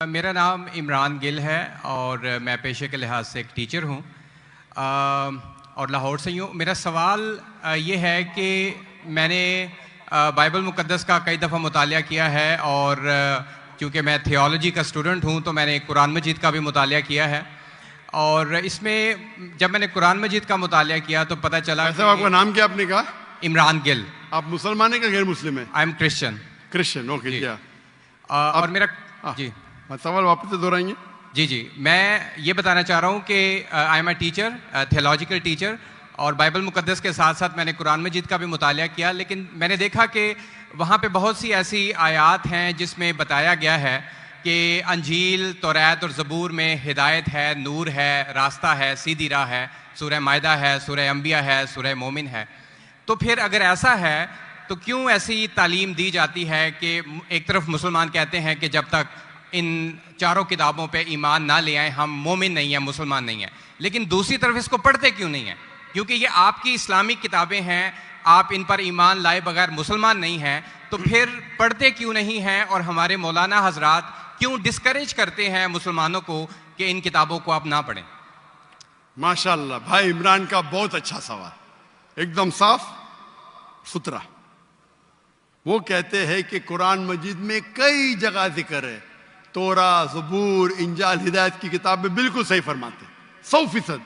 मेरा नाम इमरान गिल है और मैं पेशे के लिहाज से एक टीचर हूँ और लाहौर से ही हूँ। मेरा सवाल ये है कि मैंने बाइबल मुक़द्दस का कई दफ़ा मुतालिया किया है और क्योंकि मैं थियोलॉजी का स्टूडेंट हूँ तो मैंने कुरान मजीद का भी मुतालिया किया है। और इसमें जब मैंने कुरान मजीद का मुतालिया किया तो पता चला ऐसा आपका नाम क्या आपने कहा? इमरान गिल। आप मुसलमान हैं कि गैर मुस्लिम हैं? I am Christian. Christian, okay. क्या और मेरा जी सवाल वापस से दोहराएंगे? जी मैं ये बताना चाह रहा हूँ कि I am a teacher, theological teacher, और बाइबल मुक़द्दस के साथ साथ मैंने कुरान मजीद का भी मुतालिया किया। लेकिन मैंने देखा कि वहाँ पे बहुत सी ऐसी आयात हैं जिसमें बताया गया है कि अंजील, तौरात और ज़बूर में हिदायत है, नूर है, रास्ता है, सीधी राह है, सूरह मायदा है, सूरह अंबिया है, सूरह मोमिन है। तो फिर अगर ऐसा है तो क्यों ऐसी तालीम दी जाती है कि एक तरफ मुसलमान कहते हैं कि जब तक इन चारों किताबों पे ईमान ना ले आए हम मोमिन नहीं हैं, मुसलमान नहीं हैं, लेकिन दूसरी तरफ इसको पढ़ते क्यों नहीं हैं? क्योंकि ये आपकी इस्लामिक किताबें हैं, आप इन पर ईमान लाए बगैर मुसलमान नहीं हैं, तो फिर पढ़ते क्यों नहीं हैं? और हमारे मौलाना हजरात क्यों डिस्करेज करते हैं मुसलमानों को कि इन किताबों को आप ना पढ़ें? माशाअल्लाह, भाई इमरान का बहुत अच्छा सवाल, एकदम साफ सुथरा। वो कहते हैं कि कुरान मजीद में कई जगह जिक्र है, तोरा, ज़बूर, इंजाल, हिदायत की किताबें बिल्कुल सही फरमाते, 100%।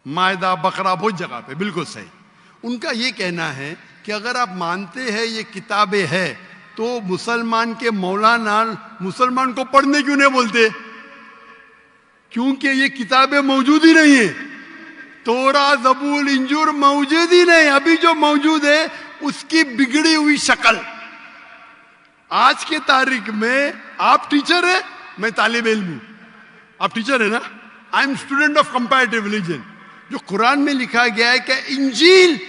मायदा, बकरा, बहुत जगह पे बिल्कुल सही। उनका ये कहना है कि अगर आप मानते हैं ये किताबें हैं तो मुसलमान के मौलाना मुसलमान को पढ़ने क्यों नहीं बोलते? क्योंकि ये किताबें मौजूद ही नहीं है। तोरा, ज़बूर, इंजूर मौजूद ही नहीं। अभी जो मौजूद है उसकी बिगड़ी हुई शक्ल। आज के तारीख में आप टीचर है, मैं तालिब इल्म हूं। आप टीचर है ना? I am student of comparative religion. जो कुरान में लिखा गया है कि इंजील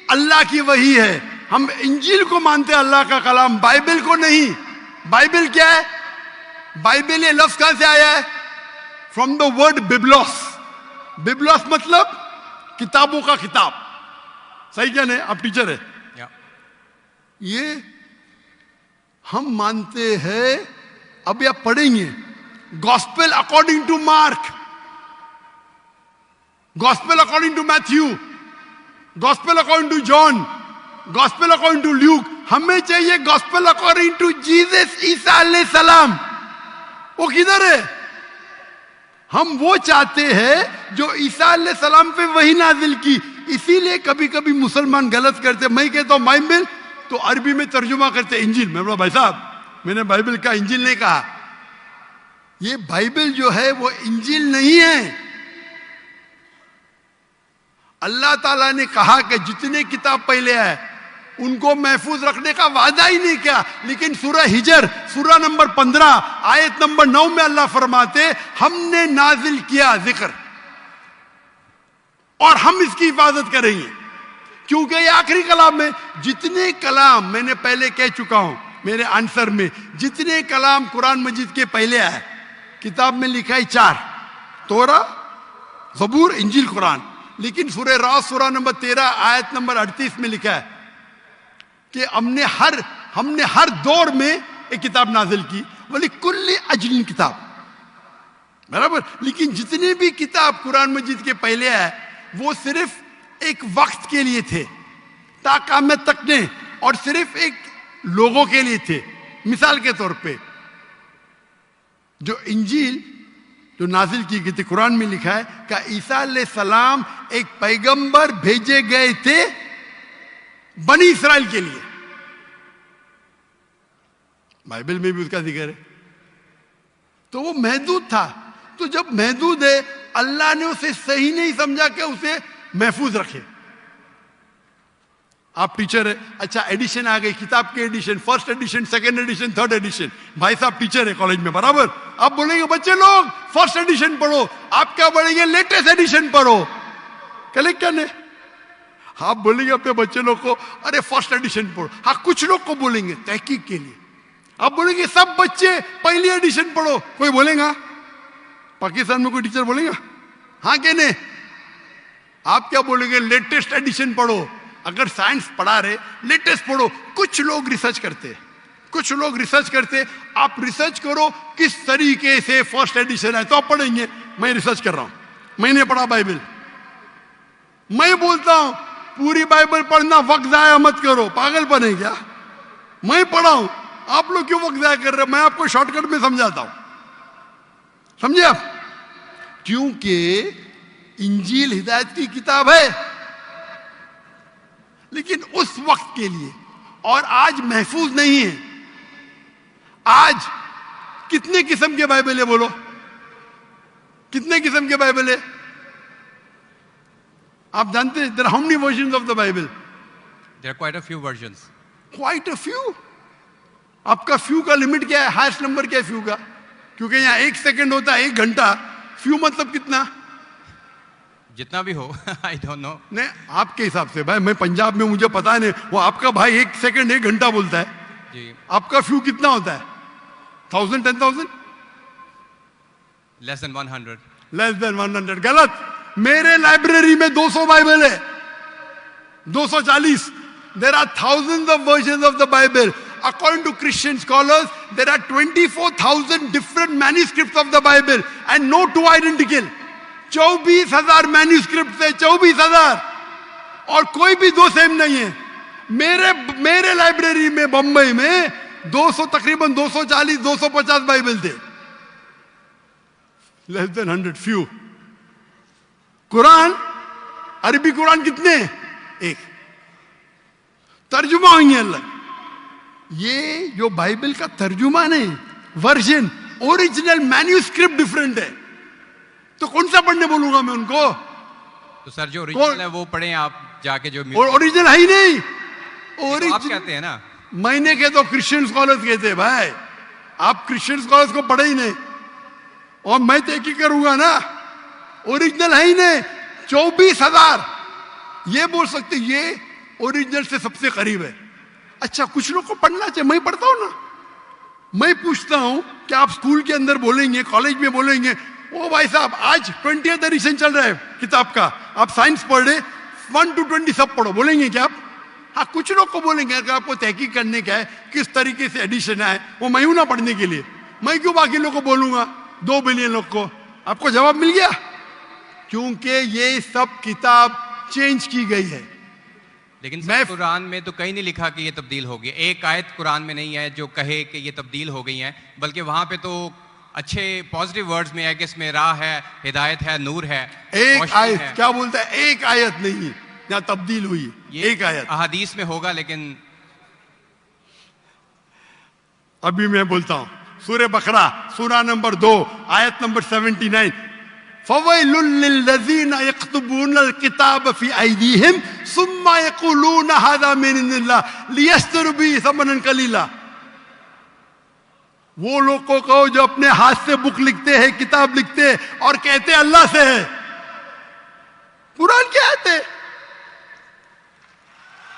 अल्लाह की वही है, हम इंजील को मानते हैं, अल्लाह का कलाम, बाइबल को नहीं। बाइबल क्या है? बाइबल ये लफ्ज कहां से आया है? From the word biblos. Biblos मतलब किताबों का किताब। सही क्या नहीं? आप टीचर है। ये हम मानते हैं। अभी आप पढ़ेंगे gospel according to Mark, gospel according to Matthew, gospel according to John, gospel according to Luke. हमें चाहिए गॉस्पेल अकॉर्डिंग टू जीसस ईसा अलैहि सलाम। वो किधर है? हम वो चाहते हैं जो ईसा अलैहि सलाम पे वही नाजिल की। इसीलिए कभी कभी मुसलमान गलत करते। मैं कहता हूं बाइबल, तो अरबी में तर्जुमा करते इंजील। मैं बोला भाई साहब, मैंने बाइबल का इंजील नहीं कहा। ये बाइबल जो है वो इंजील नहीं है। अल्लाह ताला ने कहा कि जितने किताब पहले आए उनको महफूज रखने का वादा ही नहीं किया। लेकिन सूरह हिजर, सूरह नंबर 15 आयत नंबर 9 में अल्लाह फरमाते हमने नाजिल किया जिक्र और हम इसकी हिफाजत करेंगे, क्योंकि ये आखिरी कलाम है। जितने कलाम मैंने पहले कह चुका हूं मेरे आंसर में, जितने कलाम कुरान मजीद के पहले आए किताब में लिखा है 4, तोरा, ज़बूर, इंजील, कुरान। लेकिन सूरह रास सूरह नंबर 13 आयत नंबर 38 में लिखा है कि हमने हर दौर में एक किताब नाजिल की, वली कुल्ली अजलिन किताब, बराबर। लेकिन जितने भी किताब कुरान मजीद के पहले आए वो सिर्फ एक वक्त के लिए थे, ताक़यामत तक ने, और सिर्फ एक लोगों के लिए थे। मिसाल के तौर पे जो इंजील जो नाजिल की गई थी, कुरान में लिखा है कि ईसा अलैहिस्सलाम एक पैगंबर भेजे गए थे बनी इस्राइल के लिए। बाइबल में भी उसका जिक्र है। तो वो महदूद था। तो जब महदूद है, अल्लाह ने उसे सही नहीं समझा कि उसे महफूज रखे। आप टीचर है, अच्छा एडिशन आ गई, किताब के edition, first edition, second edition, third edition. भाई साहब टीचर है कॉलेज में, बराबर। आप बोलेंगे बच्चे लोग फर्स्ट एडिशन पढ़ो, आप क्या बोलेंगे लेटेस्ट एडिशन पढ़ो। कलेक्ट करने आप बोलेंगे अपने बच्चे लोग को अरे फर्स्ट एडिशन पढ़ो। हाँ, कुछ लोग को बोलेंगे तहकीक के लिए। आप बोलेंगे सब बच्चे पहली एडिशन पढ़ो, कोई बोलेगा? पाकिस्तान में कोई टीचर बोलेगा? हाँ कि नहीं? आप क्या बोलेंगे? लेटेस्ट एडिशन पढ़ो। अगर साइंस पढ़ा रहे लेटेस्ट पढ़ो। कुछ लोग रिसर्च करते हैं, कुछ लोग रिसर्च करते, आप रिसर्च करो किस तरीके से फर्स्ट एडिशन है तो आप पढ़ेंगे। मैं रिसर्च कर रहा हूं, मैंने पढ़ा बाइबल। मैं बोलता हूं पूरी बाइबल पढ़ना वक्त जाया मत करो, पागलपन है क्या? मैं पढ़ा हूं, आप लोग क्यों वक्त जाया कर रहे हो? मैं आपको शॉर्टकट में समझाता हूं, समझे आप? क्योंकि इंजील हिदायत की किताब है, लेकिन उस वक्त के लिए, और आज महफूज नहीं है। आज कितने किस्म के बाइबल है? बोलो, कितने किस्म के बाइबल है? आप जानते हैं, there are how many versions of the Bible? There are quite a few versions. Quite a few. आपका फ्यू का लिमिट क्या है? हाईएस्ट नंबर क्या है फ्यू का? क्योंकि यहां 1 सेकंड होता है 1 घंटा। फ्यू मतलब कितना? जितना भी हो आई डोंट नो। नहीं, आपके हिसाब से भाई, मैं पंजाब में, मुझे पता नहीं। वो आपका भाई 1 सेकंड 1 घंटा बोलता है जी। आपका फ्यू कितना होता है? 1000, 10,000? Less than 100। Less than 100। गलत। मेरे लाइब्रेरी में 200 बाइबल है, 240। There are thousands of versions of the Bible. According to Christian scholars, there are 24,000 different manuscripts of the Bible and no two identical. 24,000 manuscript है, 24,000, और कोई भी दो सेम नहीं है। मेरे लाइब्रेरी में बंबई में 200, तकरीबन 240, 250 बाइबल थे। Less than 100, few. कुरान, अरबी कुरान कितने? 1। तर्जुमा हुई अलग। ये जो बाइबल का तर्जुमा नहीं, वर्जन, ओरिजिनल मैन्यूस्क्रिप्ट डिफरेंट है। तो कौन सा पढ़ने बोलूंगा मैं उनको? तो सर जो ओरिजिनल है वो पढ़ें आप जाके, जो ओरिजिनल है ही नहीं। तो आप कहते हैं ना, मैंने कहे तो क्रिश्चियन स्कॉलर्स कहते हैं। भाई आप क्रिश्चियन स्कॉलर्स को पढ़े ही नहीं, और मैं तो एक ही करूंगा ना। ओरिजिनल है ही नहीं। 24,000 ये बोल सकते ये ओरिजिनल से सबसे करीब है। अच्छा, कुछ लोग को पढ़ना चाहिए, मैं पढ़ता हूं ना। मैं पूछता हूं कि आप स्कूल के अंदर बोलेंगे, कॉलेज में बोलेंगे, ओ भाई साहब आज 20th एडिशन चल रहा है किताब का, आप साइंस पढ़ रहे, 1 to 20 सब पढ़ो, बोलेंगे क्या आप? हाँ, कुछ लोग को बोलेंगे। अगर आपको तहकीक करने का है किस तरीके से एडिशन आए, वो मैं हूं ना पढ़ने के लिए, मैं क्यों बाकी लोग को बोलूंगा? 2 बिलियन लोग को। आपको जवाब मिल गया? क्योंकि ये सब किताब चेंज की गई है। लेकिन कुरान में तो कहीं नहीं लिखा कि ये तब्दील हो गई। एक आयत कुरान में नहीं है जो कहे कि ये तब्दील हो गई है, बल्कि वहां पे तो अच्छे पॉजिटिव वर्ड्स में है कि इसमें राह है, हिदायत है, नूर है। एक आयत है। क्या बोलता है? एक आयत नहीं यहाँ तब्दील हुई, एक आयत। अहादीस में होगा, लेकिन अभी मैं बोलता हूं सूरह बकरा, सूरा नंबर 2, आयत नंबर 79। फवैलुल लिल्लज़ीना यक्तुबूनल किताब फी अयदीहिम सुम्मा यक़ूलूना हाज़ा मिन इंदिल्लाह लियश्तरू बिही समनन कलीला। वो लोग को कहो जो अपने हाथ से बुक लिखते हैं, किताब लिखते हैं, और कहते हैं अल्लाह से है। कुरान क्या है?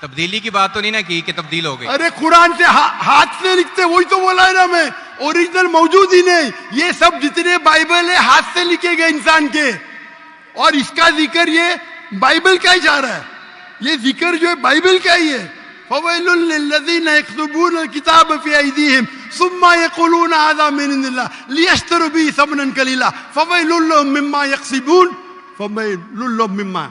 तब्दीली की बात तो नहीं ना की कि तब्दील हो गई। अरे कुरान से हाथ से लिखते, वही तो बोला है ना मैं। ओरिजिनल मौजूद ही नहीं। ये सब जितने बाइबल है हाथ से लिखे गए इंसान के, और इसका जिक्र ये बाइबल का ही जा रहा है। ये जिक्र जो है बाइबल का ही है। फवैलुल लिल्लज़ीना यक्तुबूनल किताब फी अयदीहिम सुम्मा यक़ूलूना हाज़ा मिन इंदिल्लाह लियश्तरू बिही समनन कलीला फवैलुल लहुम मिम्मा यक्सिबून फवैलुल लहुम मिम्मा।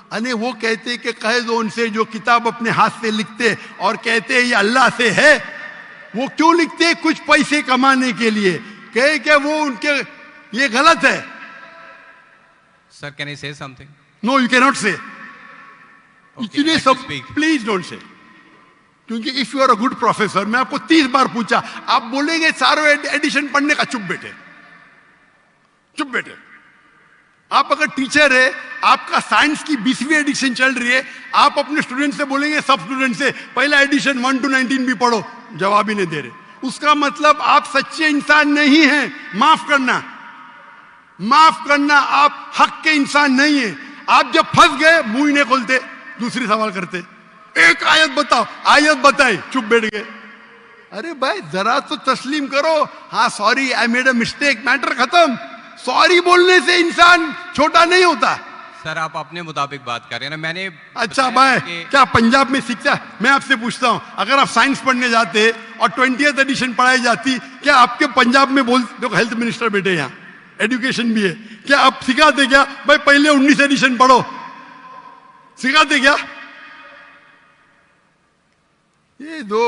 अने वो कहते कि कह दो उनसे जो किताब अपने हाथ से लिखते और कहते ये अल्लाह से है। वो क्यों लिखते? कुछ पैसे कमाने के लिए। कहे कि वो उनके, ये गलत है। Sir can I say something? No, you can not say. इतने सब speak. Please don't say. क्योंकि if you are a good professor, मैं आपको 30 बार पूछा, आप बोलेंगे चारों एडिशन पढ़ने का, चुप बेटे, चुप बेटे। आप अगर टीचर है, आपका साइंस की 20वीं एडिशन चल रही है, आप अपने स्टूडेंट से बोलेंगे, सब स्टूडेंट से पहला एडिशन 1 to 19 भी पढ़ो, जवाब ही नहीं दे रहे। उसका मतलब आप सच्चे इंसान नहीं हैं। माफ करना, माफ करना, आप हक के इंसान नहीं है। आप जब फंस गए मुंह ही नहीं खोलते, दूसरी सवाल करते। एक आयत बताओ, आयत बताई, चुप बैठ गए। अरे भाई जरा तो तस्लीम करो, हाँ sorry I made a mistake, matter खत्म। सॉरी बोलने से इंसान छोटा नहीं होता। सर आप अपने मुताबिक बात कर रहे हैं ना, मैंने अच्छा बताया भाई, कि क्या पंजाब में शिक्षा? मैं आपसे पूछता हूं, अगर आप साइंस पढ़ने जाते और 20th एडिशन पढ़ाई जाती, क्या आपके पंजाब में बोल, देखो हेल्थ मिनिस्टर बैठे यहाँ, एजुकेशन भी है, क्या आप सिखाते क्या भाई पहले 19 एडिशन पढ़ो? सिखाते क्या? ये दो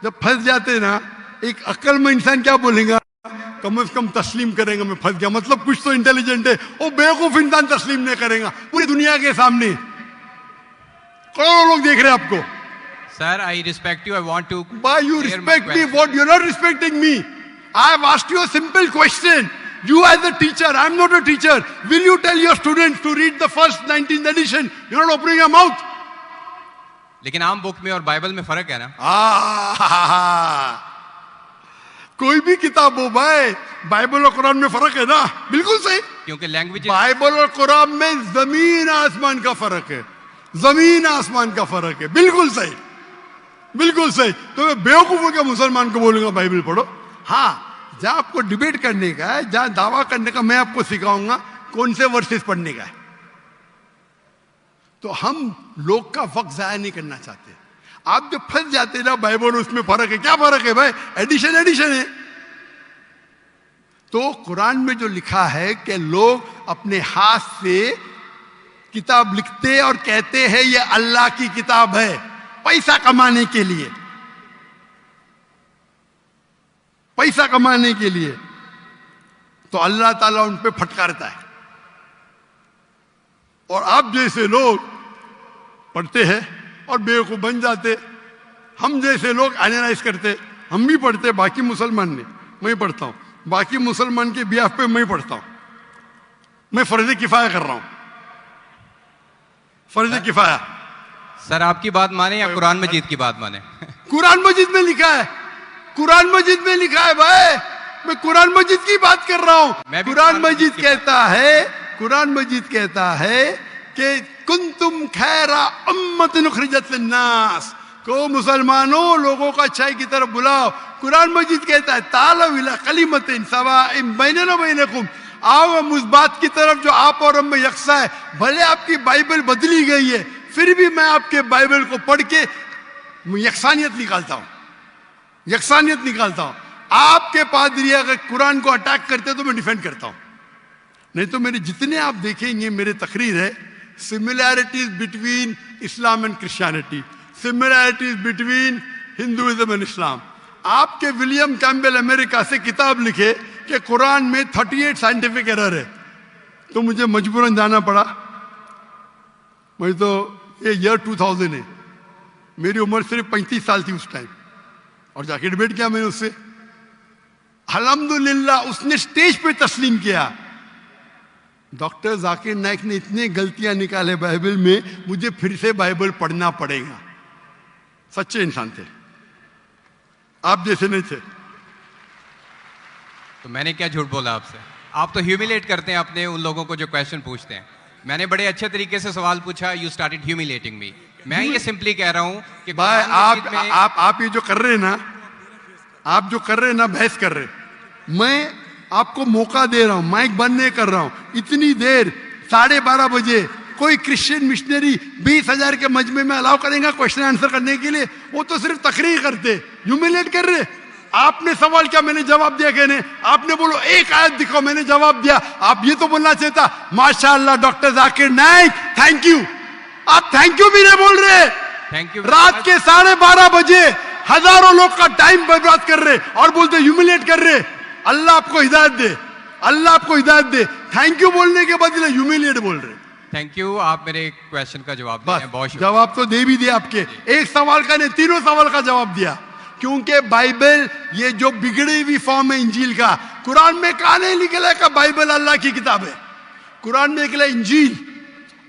जब फंस जाते ना, एक अक्लमंद इंसान क्या बोलेगा? कम से कम तस्लीम करेगा मैं फंस गया, मतलब कुछ तो इंटेलिजेंट है। वो बेवकूफ इंसान तस्लीम नहीं करेगा पूरी दुनिया के सामने, करोड़ों लोग देख रहे हैं आपको। Sir I respect you, I want to Why you respect me? What you're not respecting me? I have asked you a simple question. You as a teacher, I'm not a teacher. Will you tell your students to read the first 19th edition? You're not opening your mouth. लेकिन आम book में और Bible में फर्क है ना। कोई भी किताब हो भाई, बाइबल और कुरान में फर्क है ना? बिल्कुल सही, क्योंकि लैंग्वेज बाइबल और कुरान में जमीन आसमान का फर्क है, जमीन आसमान का फर्क है। बिल्कुल सही, बिल्कुल सही। तो मैं बेवकूफों के मुसलमान को बोलूंगा बाइबल पढ़ो? हाँ, जहां आपको डिबेट करने का है, जहां दावा करने का, मैं आपको सिखाऊंगा कौन से वर्सेस पढ़ने का है। तो हम लोग का वक्त जाया नहीं करना चाहते। आप जब फंस जाते ना बाइबल, उसमें फर्क है, क्या फर्क है भाई? एडिशन एडिशन है। तो कुरान में जो लिखा है कि लोग अपने हाथ से किताब लिखते और कहते हैं ये अल्लाह की किताब है, पैसा कमाने के लिए, पैसा कमाने के लिए, तो अल्लाह ताला उन पे फटकारता है। और आप जैसे लोग पढ़ते हैं और बेवकूफ बन जाते, हम जैसे लोग एनालाइज करते, हम भी पढ़ते, बाकी मुसलमान ने, मैं पढ़ता हूं, बाकी मुसलमान के बिहाफ पे मैं पढ़ता हूं, मैं फर्ज किफाया कर रहा हूं, फर्ज किफाया। सर आपकी बात माने या कुरान मजीद की बात माने? कुरान मजीद में लिखा है, कुरान मजीद में लिखा है भाई, मैं कुरान मजीद की बात कर रहा हूं। कुरान मजीद कहता है, कुरान मजीद कहता है कि कुंतुम खैरा उम्मतिन उखरिजत लिन्नास, को मुसलमानों लोगों को अच्छाई की तरफ बुलाओ। कुरान मजीद कहता है तालौ इला कलिमतिन सवाइन बैनना व बैनकुम, आओ हम उस बात की तरफ जो आप और हम में यकसा है। भले आपकी बाइबल बदली गई है, फिर भी मैं आपके बाइबल को पढ़ के यकसानियत निकालता हूं, यकसानियत निकालता हूं। आपके पादरी अगर कुरान को अटैक करते तो मैं डिफेंड करता हूं, नहीं तो मेरे जितने आप देखेंगे मेरे तकरीर है, similarities between Islam and Christianity, similarities between Hinduism and Islam. आपके विलियम कैम्पबेल अमेरिका से किताब लिखे कि कुरान में 38 साइंटिफिक एरर है, तो मुझे मजबूरन जाना पड़ा। मैं तो ये ईयर 2000 है, मेरी उम्र सिर्फ 35 साल थी उस टाइम, और जाके डिबेट किया मैंने उससे। अल्हम्दुलिल्लाह उसने स्टेज पे तस्लीम किया। डॉक्टर जाकिर नाइक ने इतने गलतियां निकाले बाइबल में, मुझे फिर से बाइबल पढ़ना पड़ेगा। सच्चे इंसान थे, आप जैसे नहीं थे। तो मैंने क्या झूठ बोला आपसे? आप तो ह्यूमिलेट करते हैं अपने उन लोगों को जो क्वेश्चन पूछते हैं। मैंने बड़े अच्छे तरीके से सवाल पूछा, यू स्टार्टेड ह्यूमिलेटिंग मी। मैं ये सिंपली कह रहा हूं कि भाई आप ये जो कर रहे हैं ना, आप जो कर रहे हैं ना, बहस कर रहे, मैं आपको मौका दे रहा हूं, माइक बंद नहीं कर रहा हूं। इतनी देर 12:30 बजे कोई क्रिश्चियन मिशनरी 20,000 के मजमे में अलाउ करेगा क्वेश्चन आंसर करने के लिए? वो तो सिर्फ तकरीर करते, ह्यूमिलेट कर रहे। आपने सवाल किया, मैंने जवाब दिया। कहने आपने बोलो एक आयत दिखाओ, मैंने जवाब दिया। आप ये तो बोलना चाहिए था माशाअल्लाह doctor Zakir Naik thank you. आप थैंक यू भी नहीं बोल रहे। Thank you. रात के 12:30 बजे हजारों लोग का टाइम बर्बाद कर रहे और बोलते ह्यूमिलेट कर रहे। अल्लाह आपको हिदायत दे, अल्लाह आपको हिदायत दे। थैंक यू बोलने के बदले ह्यूमिलेट बोल रहे। थैंक यू, आप मेरे क्वेश्चन का जवाब दे रहे हैं, बहुत शुक्रिया। जवाब तो दे भी दिया आपके, एक सवाल का नहीं, तीनों सवाल का जवाब दिया। क्योंकि बाइबल ये जो बिगड़ी हुई फॉर्म है इंजील का, कुरान में कहा नहीं निकला का बाइबल अल्लाह की किताब है। कुरान में निकला इंजील।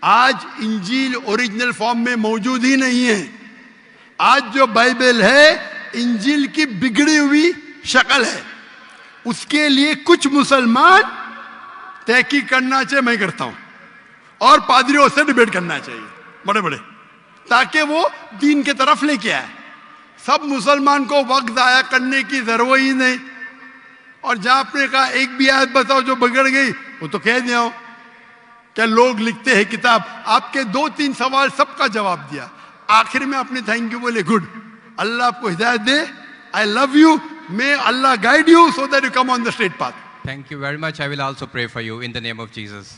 आज इंजील ओरिजिनल फॉर्म में मौजूद ही नहीं है। आज जो बाइबल है इंजील की बिगड़ी हुई शक्ल है। उसके लिए कुछ मुसलमान तहकीक करना चाहिए, मैं करता हूं, और पादरियों से डिबेट करना चाहिए बड़े बड़े, ताकि वो दीन के तरफ लेके आए। सब मुसलमान को वक्त जाया करने की जरूरत ही नहीं। और जहां आपने कहा एक भी आयत बताओ जो बिगड़ गई, वो तो कह दिया क्या लोग लिखते हैं किताब, आपके 2-3 सवाल सबका जवाब दिया, आखिर में आपने थैंक यू बोले, गुड, अल्लाह आपको हिदायत दे, I love you, may Allah guide you so that you come on the straight path. Thank you very much. I will also pray for you in the name of Jesus.